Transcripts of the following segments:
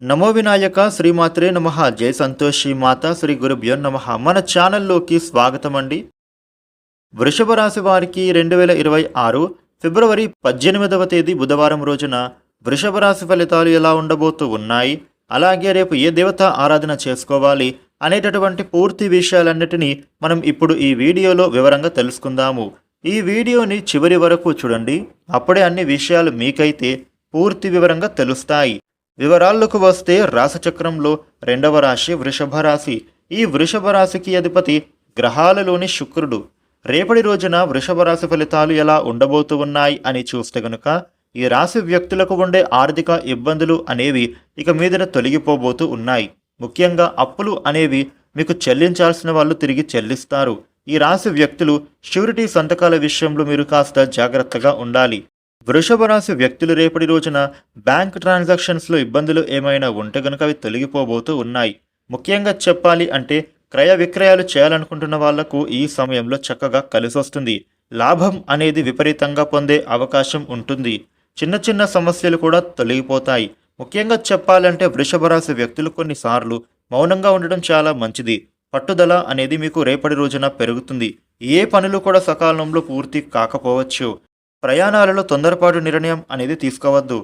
నమో వినాయక శ్రీమాత్రే నమః జై సంతోషి మాత శ్రీ గురుభ్యో నమః. మన ఛానల్లోకి స్వాగతం అండి. వృషభ రాశి వారికి 2026 ఫిబ్రవరి 18వ తేదీ బుధవారం రోజున వృషభ రాశి ఫలితాలు ఎలా ఉండబోతూ ఉన్నాయి, అలాగే రేపు ఏ దేవత ఆరాధన చేసుకోవాలి అనేటటువంటి పూర్తి విషయాలన్నిటినీ మనం ఇప్పుడు ఈ వీడియోలో వివరంగా తెలుసుకుందాము. ఈ వీడియోని చివరి వరకు చూడండి, అప్పుడే అన్ని విషయాలు మీకైతే పూర్తి వివరంగా తెలుస్తాయి. వివరాల్లోకి వస్తే రాశిచక్రంలో రెండవ రాశి వృషభ రాశి. ఈ వృషభ రాశికి అధిపతి గ్రహాలలోని శుక్రుడు. రేపటి రోజున వృషభ రాశి ఫలితాలు ఎలా ఉండబోతూ ఉన్నాయి అని చూస్తే గనుక ఈ రాశి వ్యక్తులకు ఉండే ఆర్థిక ఇబ్బందులు అనేవి ఇక మీదట తొలగిపోబోతూ ఉన్నాయి. ముఖ్యంగా అప్పులు అనేవి మీకు చెల్లించాల్సిన వాళ్ళు తిరిగి చెల్లిస్తారు. ఈ రాశి వ్యక్తులు ష్యూరిటీ సంతకాల విషయంలో మీరు కాస్త జాగ్రత్తగా ఉండాలి. వృషభ రాశి వ్యక్తులు రేపటి రోజున బ్యాంక్ ట్రాన్సాక్షన్స్లో ఇబ్బందులు ఏమైనా ఉంటే గనుక అవి తొలగిపోబోతూ ఉన్నాయి. ముఖ్యంగా చెప్పాలి అంటే క్రయ విక్రయాలు చేయాలనుకుంటున్న వాళ్లకు ఈ సమయంలో చక్కగా కలిసొస్తుంది. లాభం అనేది విపరీతంగా పొందే అవకాశం ఉంటుంది. చిన్న చిన్న సమస్యలు కూడా తొలగిపోతాయి. ముఖ్యంగా చెప్పాలంటే వృషభ రాశి వ్యక్తులు కొన్నిసార్లు మౌనంగా ఉండడం చాలా మంచిది. పట్టుదల అనేది మీకు రేపటి రోజున పెరుగుతుంది. ఏ పనులు కూడా సకాలంలో పూర్తి కాకపోవచ్చు. ప్రయాణాలలో తొందరపాటు నిర్ణయం అనేది తీసుకోవద్దు.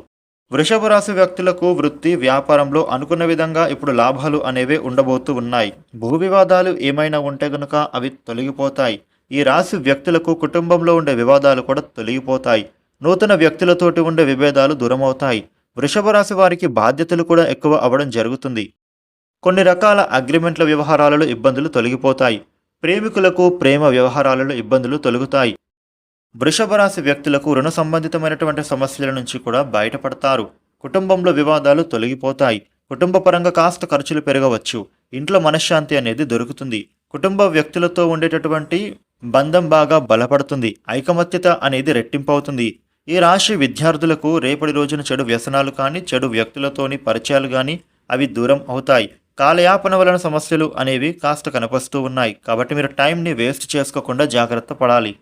వృషభ రాశి వ్యక్తులకు వృత్తి వ్యాపారంలో అనుకున్న విధంగా ఇప్పుడు లాభాలు అనేవి ఉండబోతూ ఉన్నాయి. భూ వివాదాలు ఏమైనా ఉంటే గనుక అవి తొలగిపోతాయి. ఈ రాశి వ్యక్తులకు కుటుంబంలో ఉండే వివాదాలు కూడా తొలగిపోతాయి. నూతన వ్యక్తులతోటి ఉండే విభేదాలు దూరమవుతాయి. వృషభ రాశి వారికి బాధ్యతలు కూడా ఎక్కువ అవ్వడం జరుగుతుంది. కొన్ని రకాల అగ్రిమెంట్ల వ్యవహారాలలో ఇబ్బందులు తొలగిపోతాయి. ప్రేమికులకు ప్రేమ వ్యవహారాలలో ఇబ్బందులు తొలగుతాయి. వృషభ రాశి వ్యక్తులకు రుణ సంబంధితమైనటువంటి సమస్యల నుంచి కూడా బయటపడతారు. కుటుంబంలో వివాదాలు తొలగిపోతాయి. కుటుంబ పరంగా కాస్త ఖర్చులు పెరగవచ్చు. ఇంట్లో మనశ్శాంతి అనేది దొరుకుతుంది. కుటుంబ వ్యక్తులతో ఉండేటటువంటి బంధం బాగా బలపడుతుంది. ఐకమత్యత అనేది రెట్టింపవుతుంది. ఈ రాశి విద్యార్థులకు రేపటి రోజున చెడు వ్యసనాలు కానీ చెడు వ్యక్తులతోని పరిచయాలు కానీ అవి దూరం అవుతాయి. కాలయాపన వలన సమస్యలు అనేవి కాస్త కనిపిస్తూ ఉన్నాయి. కాబట్టి మీరు టైంని వేస్ట్ చేసుకోకుండా జాగ్రత్త పడాలి.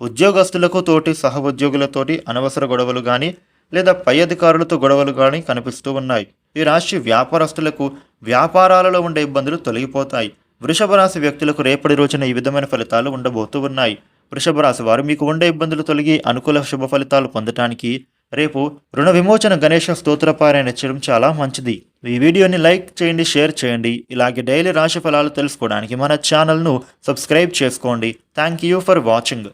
ఉద్యోగస్తులకు తోటి సహ ఉద్యోగులతోటి అనవసర గొడవలు కానీ లేదా పై అధికారులతో గొడవలు కానీ కనిపిస్తూ ఉన్నాయి. ఈ రాశి వ్యాపారస్తులకు వ్యాపారాలలో ఉండే ఇబ్బందులు తొలగిపోతాయి. వృషభ రాశి వ్యక్తులకు రేపటి రోజున ఈ విధమైన ఫలితాలు ఉండబోతూ ఉన్నాయి. వృషభ రాశి వారు మీకు ఉండే ఇబ్బందులు తొలగి అనుకూల శుభ ఫలితాలు పొందటానికి రేపు రుణ విమోచన గణేష స్తోత్రపారాయణ చేయడం చాలా మంచిది. ఈ వీడియోని లైక్ చేయండి, షేర్ చేయండి. ఇలాగే డైలీ రాశి ఫలాలు తెలుసుకోవడానికి మన ఛానల్ను సబ్స్క్రైబ్ చేసుకోండి. Thank you for watching.